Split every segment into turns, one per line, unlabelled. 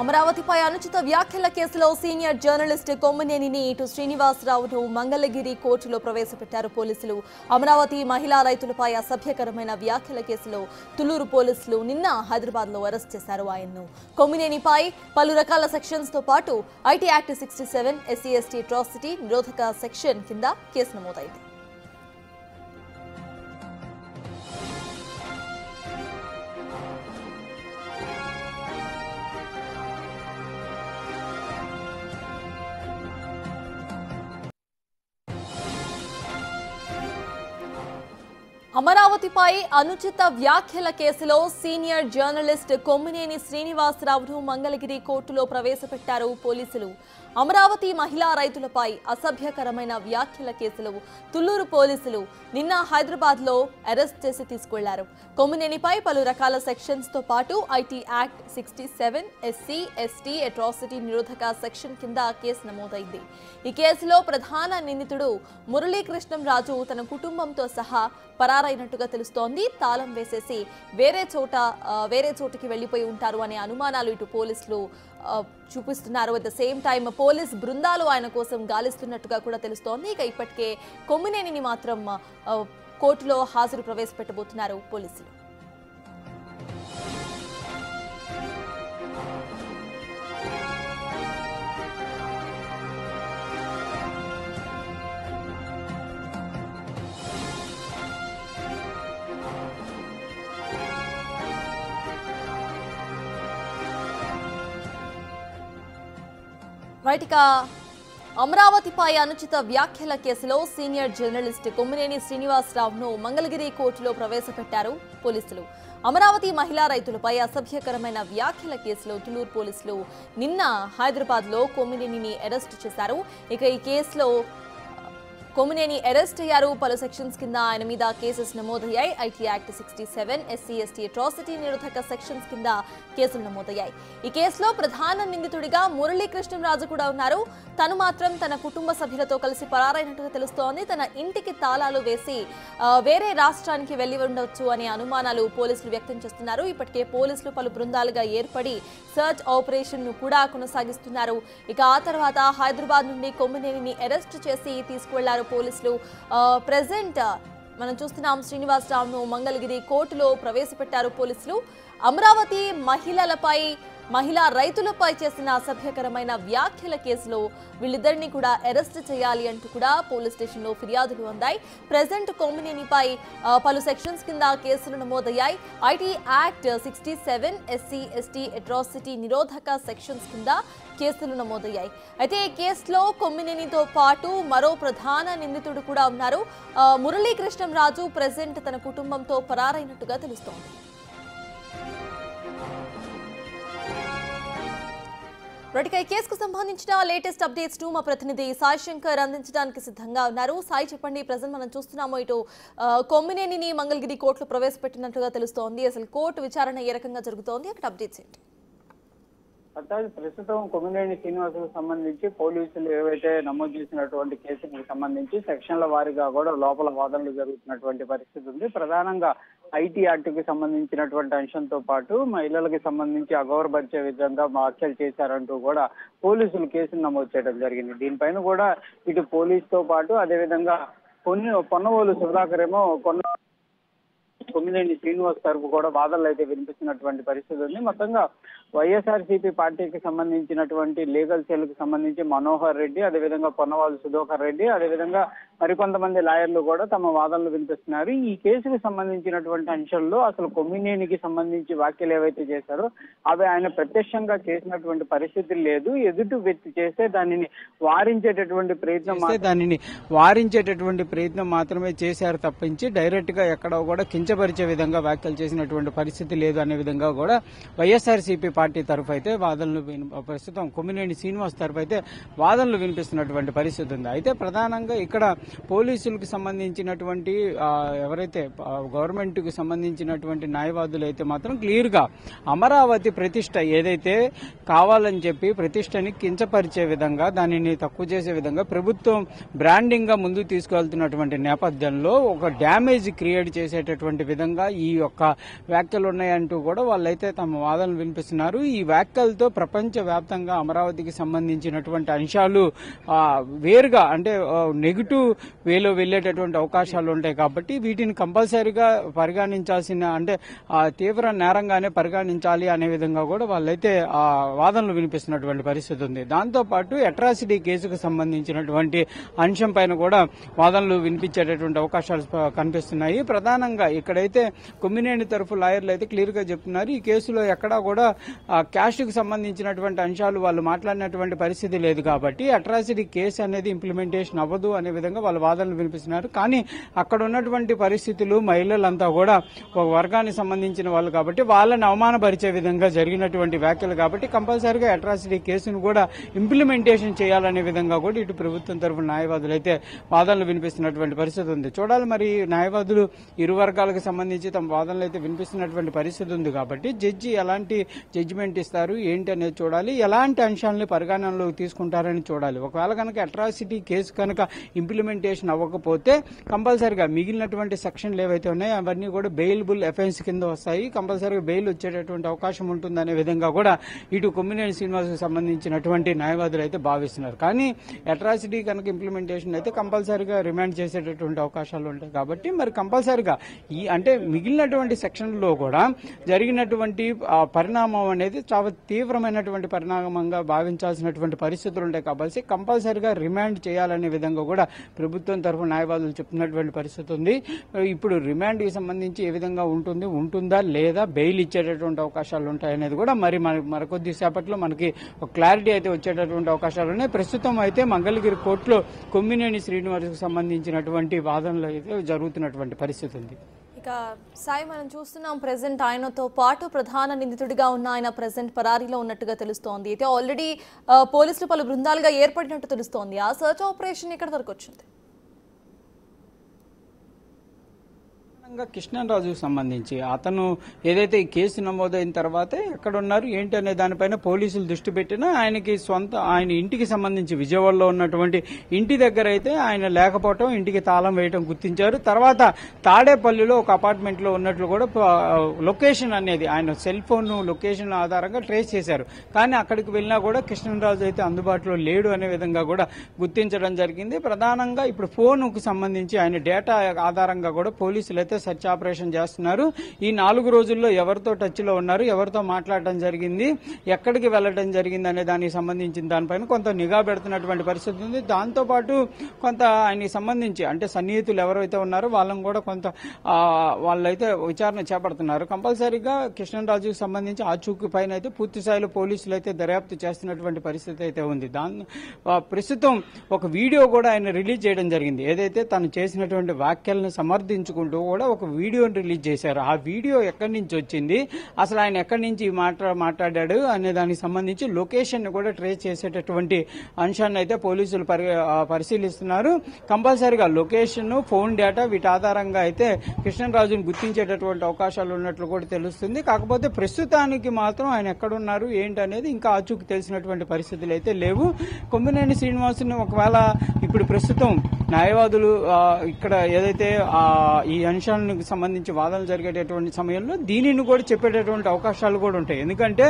అమరావతిపై అనుచిత వ్యాఖ్యల కేసులో సీనియర్ జర్నలిస్ట్ కొమ్మినేనిని ఇటు శ్రీనివాసరావును మంగళగిరి కోర్టులో ప్రవేశపెట్టారు పోలీసులు. అమరావతి మహిళా రైతులపై అసభ్యకరమైన వ్యాఖ్యల కేసులో తుళ్లూరు పోలీసులు నిన్న హైదరాబాద్లో అరెస్ట్ చేశారు ఆయన్ను. కొమ్మినేనిపై పలు రకాల సెక్షన్స్ తో పాటు ఐటీ యాక్ట్ 67, SC/ST అట్రాసిటీ నిరోధక సెక్షన్ కింద కేసు నమోదైంది. అమరావతిపై అనుచిత వ్యాఖ్యల కేసులో సీనియర్ జర్నలిస్ట్ కొమ్మినేని శ్రీనివాసరావును మంగళగిరి కోర్టులో ప్రవేశపెట్టారు పోలీసులు. అమరావతి మహిళా రైతులపై అసభ్యకరమైన వ్యాఖ్యల కేసులో తుళ్లూరు పోలీసులు నిన్న హైదరాబాద్లో అరెస్ట్ చేసి తీసుకెళ్లారు. కొమ్మినేనిపై పలు రకాల సెక్షన్స్ తో పాటు ఐటీ యాక్ట్ 67, SC/ST అట్రాసిటీ నిరోధక సెక్షన్ కింద కేసు నమోదైంది. ఈ కేసులో ప్రధాన నిందితుడు మురళీకృష్ణంరాజు తన కుటుంబంతో సహా పరారైనట్టుగా తెలుస్తోంది. తాళం వేసేసి వేరే చోటికి వెళ్లిపోయి ఉంటారు అనే అనుమానాలు ఇటు పోలీసులు చూపిస్తున్నారు. At the same time police బృందాలు ఆయన కోసం గాలిస్తున్నట్టుగా కూడా తెలుస్తోంది. ఇక ఇప్పటికే కొమ్మినేనిని మాత్రం కోర్టులో హాజరు ప్రవేశపెట్టబోతున్నారు పోలీసులు. అమరావతిపై అనుచిత వ్యాఖ్యల కేసులో సీనియర్ జర్నలిస్ట్ కొమ్మినేని శ్రీనివాసరావును మంగళగిరి కోర్టులో ప్రవేశపెట్టారు పోలీసులు. అమరావతి మహిళా రైతులపై అసభ్యకరమైన వ్యాఖ్యల కేసులో తుళ్లూరు పోలీసులు నిన్న హైదరాబాద్లో కొమ్మినేనిని అరెస్ట్ చేశారు. ఇక ఈ కేసులో కొమ్మినేని అరెస్ట్ అయ్యారు. పలు సెక్షన్స్ కింద ఆయన మీద కేసెస్ నమోదయ్యాయి. ఐటీ యాక్ట్ 67, SC/ST అట్రాసిటీ నిరోధక సెక్షన్స్ కింద కేసులు నమోదయ్యాయి. ఈ కేసులో ప్రధాన నిందితుడిగా మురళీకృష్ణంరాజు కూడా ఉన్నారు. తను మాత్రం తన కుటుంబ సభ్యులతో కలిసి పరారైనట్టుగా తెలుస్తోంది. తన ఇంటికి తాళాలు వేసి వేరే రాష్ట్రానికి వెళ్లి ఉండొచ్చు అనే అనుమానాలు పోలీసులు వ్యక్తం చేస్తున్నారు. ఇప్పటికే పోలీసులు పలు బృందాలుగా ఏర్పడి సర్చ్ ఆపరేషన్ ను కూడా కొనసాగిస్తున్నారు. ఇక ఆ తర్వాత హైదరాబాద్ నుండి కొమ్మినేనిని అరెస్ట్ చేసి తీసుకువెళ్లారు పోలీసులు. ప్రెజెంట్ మనం చూస్తున్నాం శ్రీనివాసరావును మంగళగిరి కోర్టులో ప్రవేశపెట్టారు పోలీసులు. అమరావతి మహిళా రైతులపై చేసిన అసభ్యకరమైన వ్యాఖ్యల కేసులో వీళ్ళిద్దరిని కూడా అరెస్ట్ చేయాలి అంటూ కూడా పోలీస్ స్టేషన్లో ఫిర్యాదులు అందాయి. ప్రెజెంట్ కొమ్మినేనిపై పలు సెక్షన్స్ కింద కేసులు నమోదయ్యాయి. ఐటీ యాక్ట్ 67, SC/ST అట్రాసిటీ నిరోధక సెక్షన్స్ కింద కేసులు నమోదయ్యాయి. అయితే ఈ కేసులో కొమ్మినేనితో పాటు మరో ప్రధాన నిందితుడు కూడా ఉన్నారు. మురళీకృష్ణంరాజు ప్రెజెంట్ తన కుటుంబంతో పరారైనట్టుగా తెలుస్తోంది. ఈ కేసుకు సంబంధించిన లేటెస్ట్ అప్డేట్స్ ను మా ప్రతినిధి సాయి శంకర్ అందించడానికి సిద్ధంగా ఉన్నారు. సాయి, చెప్పండి, ప్రజెంట్ మనం చూస్తున్నాము ఇటు కొమ్మినేనిని మంగళగిరి కోర్టులో ప్రవేశపెట్టినట్టుగా తెలుస్తోంది. అసలు కోర్టు విచారణ ఏ రకంగా జరుగుతోంది, అక్కడ అప్డేట్స్ ఏంటి?
ప్రస్తుతం కొమ్మినేని శ్రీనివాసులకు సంబంధించి పోలీసులు ఏవైతే నమోదు చేసినటువంటి కేసులకు సంబంధించి సెక్షన్ల వారీగా కూడా లోపల వాదనలు జరుగుతున్నటువంటి పరిస్థితి ఉంది. ప్రధానంగా ఐటీ యాక్ట్ కి సంబంధించినటువంటి అంశంతో పాటు మహిళలకు సంబంధించి అగౌరవపరిచే విధంగా వ్యాఖ్యలు చేశారంటూ కూడా పోలీసులు కేసును నమోదు చేయడం జరిగింది. దీనిపైన కూడా ఇటు పోలీసుతో పాటు అదేవిధంగా పొన్నవోలు సుధాకర్ ఏమో కొమ్మినేని శ్రీనివాస్ తరపు కూడా వాదనలు అయితే వినిపిస్తున్నటువంటి పరిస్థితి ఉంది. మొత్తంగా వైఎస్ఆర్సీపీ పార్టీకి సంబంధించినటువంటి లీగల్ సెల్ కి సంబంధించి మనోహర్ రెడ్డి, అదేవిధంగా పొన్నవాళ్ళు సుధాకర్ రెడ్డి, అదేవిధంగా మరికొంతమంది లాయర్లు కూడా తమ వాదనలు వినిపిస్తున్నారు. ఈ కేసుకు సంబంధించినటువంటి అంశంలో అసలు కొమ్మినేనికి సంబంధించి వ్యాఖ్యలు ఏవైతే చేశారో అవి ఆయన ప్రత్యక్షంగా చేసినటువంటి పరిస్థితి లేదు. ఎదుటి వ్యక్తి చేస్తే దానిని వారించేటటువంటి ప్రయత్నం మాత్రమే చేశారు తప్పించి డైరెక్ట్ గా ఎక్కడో కూడా కించపరిచే విధంగా వ్యాఖ్యలు చేసినటువంటి పరిస్థితి లేదు అనే విధంగా కూడా వైఎస్ఆర్సీపీ పార్టీ తరఫు అయితే వాదనలు ప్రస్తుతం కొమ్మినేని శ్రీనివాస్ తరఫు అయితే వాదనలు వినిపిస్తున్నటువంటి పరిస్థితి ఉంది. అయితే ప్రధానంగా ఇక్కడ
పోలీసులకు సంబంధించినటువంటి ఎవరైతే గవర్నమెంట్ కు సంబంధించినటువంటి న్యాయవాదులు అయితే మాత్రం క్లియర్ గా అమరావతి ప్రతిష్ట ఏదైతే కావాలని చెప్పి ప్రతిష్టని కించపరిచే విధంగా దానిని తక్కువ చేసే విధంగా ప్రభుత్వం బ్రాండింగ్ గా ముందుకు తీసుకెళ్తున్నటువంటి నేపథ్యంలో ఒక డ్యామేజ్ క్రియేట్ చేసేటటువంటి విధంగా ఈ యొక్క వ్యాఖ్యలు ఉన్నాయంటూ కూడా వాళ్ళైతే తమ వాదనలు వినిపిస్తున్నారు. ఈ వ్యాఖ్యలతో ప్రపంచ వ్యాప్తంగా అమరావతికి సంబంధించినటువంటి అంశాలు వేరుగా అంటే నెగిటివ్ వేలో వెళ్లేటటువంటి అవకాశాలు ఉంటాయి కాబట్టి వీటిని కంపల్సరీగా పరిగణించాల్సిన అంటే తీవ్ర నేరంగానే పరిగణించాలి అనే విధంగా కూడా వాళ్ళైతే వాదనలు వినిపిస్తున్నటువంటి పరిస్థితి ఉంది. దాంతో పాటు అట్రాసిటీ కేసుకు సంబంధించినటువంటి అంశం పైన కూడా వాదనలు వినిపించేటటువంటి అవకాశాలు కనిపిస్తున్నాయి. ప్రధానంగా ఇక్కడైతే కొమ్మినేని తరఫు లాయర్లు అయితే క్లియర్ గా చెప్తున్నారు ఈ కేసులో ఎక్కడా కూడా క్యాస్ట్ కు సంబంధించినటువంటి అంశాలు వాళ్ళు మాట్లాడినటువంటి పరిస్థితి లేదు కాబట్టి అట్రాసిటీ కేసు అనేది ఇంప్లిమెంటేషన్ అవ్వదు అనే విధంగా వాళ్ళ వాదనలు వినిపిస్తున్నారు. కానీ అక్కడ ఉన్నటువంటి పరిస్థితులు మహిళలంతా కూడా ఒక వర్గానికి సంబంధించిన వాళ్ళు కాబట్టి వాళ్ళని అవమానపరిచే విధంగా జరిగినటువంటి వ్యాఖ్యలు కాబట్టి కంపల్సరీగా అట్రాసిటీ కేసును కూడా ఇంప్లిమెంటేషన్ చేయాలనే విధంగా కూడా ఇటు ప్రభుత్వం తరఫున న్యాయవాదులు అయితే వాదనలు వినిపిస్తున్నటువంటి పరిస్థితి ఉంది. చూడాలి మరి న్యాయవాదులు ఇరు వర్గాలకు సంబంధించి తమ వాదనలు అయితే వినిపిస్తున్నటువంటి పరిస్థితి ఉంది కాబట్టి జడ్జి ఎలాంటి జడ్జిమెంట్ ఇస్తారు ఏంటి అనేది చూడాలి. ఎలాంటి అంశాలని పరిగణనలోకి తీసుకుంటారని చూడాలి. ఒకవేళ కనుక అట్రాసిటీ కేసు కనుక ఇంప్లిమెంటేషన్ అవ్వకపోతే కంపల్సరీగా మిగిలినటువంటి సెక్షన్లు ఏవైతే ఉన్నాయో అవన్నీ కూడా బెయిలబుల్ అఫెన్స్ కింద వస్తాయి. కంపల్సరీగా బెయిల్ వచ్చేటటువంటి అవకాశం ఉంటుందనే విధంగా కూడా ఇటు కొమ్మినేని శ్రీనివాస్కు సంబంధించినటువంటి న్యాయవాదులు అయితే భావిస్తున్నారు. కానీ అట్రాసిటీ కనుక ఇంప్లిమెంటేషన్ అయితే కంపల్సరీగా రిమాండ్ చేసేటటువంటి అవకాశాలు ఉంటాయి కాబట్టి మరి కంపల్సరీగా ఈ అంటే మిగిలినటువంటి సెక్షన్లలో కూడా జరిగినటువంటి పరిణామం అనేది చాలా తీవ్రమైనటువంటి పరిణామంగా భావించాల్సినటువంటి పరిస్థితులు ఉంటాయి కాబట్టి కంపల్సరీగా రిమాండ్ చేయాలనే విధంగా కూడా ప్రభుత్వం తరఫున న్యాయవాదులు చెప్తున్నటువంటి పరిస్థితి ఉంది. ఇప్పుడు రిమాండ్ కి సంబంధించి ఏ విధంగా ఉంటుందా లేదా బెయిల్ ఇచ్చేటటువంటి అవకాశాలు ఉంటాయనేది కూడా మరి మరికొద్ది సేపట్లో మనకి ఒక క్లారిటీ అయితే వచ్చేటటువంటి అవకాశాలు ఉన్నాయి. ప్రస్తుతం అయితే మంగళగిరి కోర్టులో కొమ్మినేని శ్రీనివాస్కు సంబంధించినటువంటి వాదనలు అయితే జరుగుతున్నటువంటి పరిస్థితి ఉంది.
ఇక సాయి మనం చూస్తున్నాం ప్రెసెంట్ ఆయనతో పాటు ప్రధాన నిందితుడిగా ఉన్న ఆయన ప్రెసెంట్ పరారీలో ఉన్నట్టుగా తెలుస్తోంది. అయితే ఆల్రెడీ పోలీసులు పలు బృందాలుగా ఏర్పడినట్టు తెలుస్తోంది. ఆ సర్చ్ ఆపరేషన్ ఎక్కడి వరకు వచ్చింది?
కృష్ణరాజుకు సంబంధించి అతను ఏదైతే ఈ కేసు నమోదైన తర్వాత ఎక్కడ ఉన్నారు ఏంటి అనే దానిపైన పోలీసులు దృష్టి పెట్టినా ఆయన ఇంటికి సంబంధించి విజయవాడలో ఉన్నటువంటి ఇంటి దగ్గర అయితే ఆయన లేకపోవటం ఇంటికి తాళం వేయటం గుర్తించారు. తర్వాత తాడేపల్లిలో ఒక అపార్ట్మెంట్ లో ఉన్నట్లు కూడా లొకేషన్ అనేది ఆయన సెల్ ఫోన్ లొకేషన్ ఆధారంగా ట్రేస్ చేశారు. కానీ అక్కడికి వెళ్ళినా కూడా కృష్ణరాజు అయితే అందుబాటులో లేడు అనే విధంగా కూడా గుర్తించడం జరిగింది. ప్రధానంగా ఇప్పుడు ఫోన్ కు సంబంధించి ఆయన డేటా ఆధారంగా కూడా పోలీసులు అయితే సెర్చ్ ఆపరేషన్ చేస్తున్నారు. ఈ 4 రోజుల్లో ఎవరితో టచ్ లో ఉన్నారు, ఎవరితో మాట్లాడటం జరిగింది, ఎక్కడికి వెళ్లడం జరిగింది అనే దానికి సంబంధించిన దానిపైన కొంత నిఘా పెడుతున్నటువంటి పరిస్థితి ఉంది. దాంతో పాటు కొంత ఆయనకి సంబంధించి అంటే సన్నిహితులు ఎవరైతే ఉన్నారో వాళ్ళని కూడా కొంత వాళ్ళైతే విచారణ చేపడుతున్నారు. కంపల్సరీగా కృష్ణరాజుకు సంబంధించి ఆచూకీ పైన అయితే పూర్తి స్థాయిలో పోలీసులు అయితే దర్యాప్తు చేస్తున్నటువంటి పరిస్థితి అయితే ఉంది. ప్రస్తుతం ఒక వీడియో కూడా ఆయన రిలీజ్ చేయడం జరిగింది. ఏదైతే తను చేసినటువంటి వ్యాఖ్యలను సమర్థించుకుంటూ కూడా ఒక వీడియోని రిలీజ్ చేశారు. ఆ వీడియో ఎక్కడి నుంచి వచ్చింది, అసలు ఆయన ఎక్కడి నుంచి మాట్లాడాడు అనే దానికి సంబంధించి లొకేషన్ ని కూడా ట్రేస్ చేసేటటువంటి అంశాన్ని అయితే పోలీసులు పరిశీలిస్తున్నారు. కంపల్సరీగా లొకేషన్, ఫోన్ డేటా వీటి ఆధారంగా అయితే కృష్ణరాజును గుర్తించేటటువంటి అవకాశాలు ఉన్నట్లు కూడా తెలుస్తుంది. కాకపోతే ప్రస్తుతానికి మాత్రం ఆయన ఎక్కడున్నారు ఏంటి అనేది ఇంకా ఆచూకీ తెలిసినటువంటి పరిస్థితులు అయితే లేవు. కొమ్మినేని శ్రీనివాసుని ఒకవేళ ఇప్పుడు ప్రస్తుతం న్యాయవాదులు ఇక్కడ ఏదైతే ఈ అంశాలను సంబంధించి వాదనలు జరిగేటటువంటి సమయంలో దీనిని కూడా చెప్పేటటువంటి అవకాశాలు కూడా ఉంటాయి. ఎందుకంటే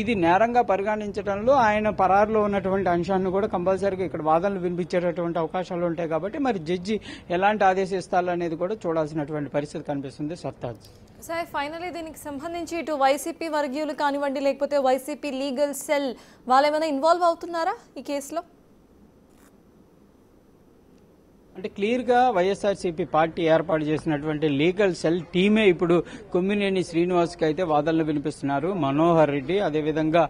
ఇది నేరంగా పరిగణించడంలో ఆయన పరారులో ఉన్నటువంటి అంశాన్ని కూడా కంపల్సరీగా ఇక్కడ వాదనలు వినిపించేటటువంటి అవకాశాలు ఉంటాయి కాబట్టి మరి జడ్జి ఎలాంటి ఆదేశిస్తారు అనేది కూడా చూడాల్సినటువంటి పరిస్థితి కనిపిస్తుంది. సర్తాజ్
సార్ ఫైనల్లీ దీనికి సంబంధించి ఇటు వైసీపీ వర్గీయులు కానివ్వండి లేకపోతే వైసీపీ లీగల్ సెల్ వాళ్ళు ఏమైనా ఇన్వాల్వ్ అవుతున్నారా ఈ కేసులో?
అంటే క్లియర్ గా వైఎస్ఆర్సీపీ పార్టీ ఏర్పాటు చేసినటువంటి లీగల్ సెల్ టీమే ఇప్పుడు కొమ్మినేని శ్రీనివాస్ కి అయితే వాదనలు వినిపిస్తున్నారు. మనోహర్ రెడ్డి, అదేవిధంగా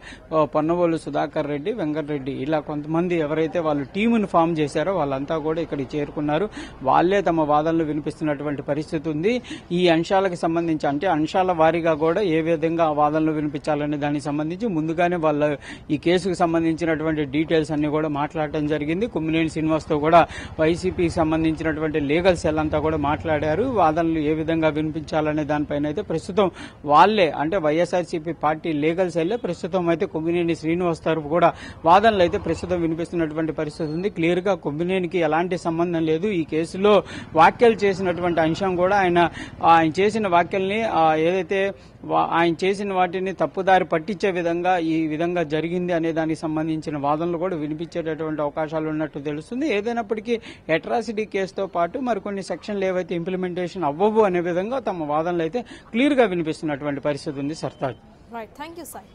పొన్నవోలు సుధాకర్ రెడ్డి, వెంకటరెడ్డి ఇలా కొంతమంది ఎవరైతే వాళ్ళు టీమును ఫామ్ చేశారో వాళ్ళంతా కూడా ఇక్కడికి చేరుకున్నారు. వాళ్లే తమ వాదనలు వినిపిస్తున్నటువంటి పరిస్థితి ఉంది. ఈ అంశాలకు సంబంధించి అంటే అంశాల వారీగా కూడా ఏ విధంగా వాదనలు వినిపించాలనే దానికి సంబంధించి ముందుగానే వాళ్ళ ఈ కేసుకు సంబంధించినటువంటి డీటెయిల్స్ అన్ని కూడా మాట్లాడటం జరిగింది. కొమ్మినేని శ్రీనివాస్ తో కూడా వైసీపీ దీనికి సంబంధించినటువంటి లీగల్ సెల్ అంతా కూడా మాట్లాడారు. వాదనలు ఏ విధంగా వినిపించాలనే దానిపైన అయితే ప్రస్తుతం వాళ్లే అంటే వైఎస్ఆర్సీపీ పార్టీ లీగల్ సెల్ ప్రస్తుతం అయితే కొమ్మినేని శ్రీనివాస్ తరఫు కూడా వాదనలు అయితే ప్రస్తుతం వినిపిస్తున్నటువంటి పరిస్థితి ఉంది. క్లియర్ గా కొమ్మినేనికి ఎలాంటి సంబంధం లేదు. ఈ కేసులో వ్యాఖ్యలు చేసినటువంటి అంశం కూడా ఆయన చేసిన వ్యాఖ్యల్ని ఏదైతే ఆయన చేసిన వాటిని తప్పుదారి పట్టించే విధంగా ఈ విధంగా జరిగింది అనే దానికి సంబంధించిన వాదనలు కూడా వినిపించేటటువంటి అవకాశాలు ఉన్నట్టు తెలుస్తుంది. ఏదైనప్పటికీ అట్రాసిటీ కేసుతో పాటు మరికొన్ని సెక్షన్లు ఏవైతే ఇంప్లిమెంటేషన్ అవ్వవు అనే విధంగా తమ వాదనలు అయితే క్లియర్ గా వినిపిస్తున్నటువంటి పరిస్థితి ఉంది. Sartaj.
Right, thank you Sai.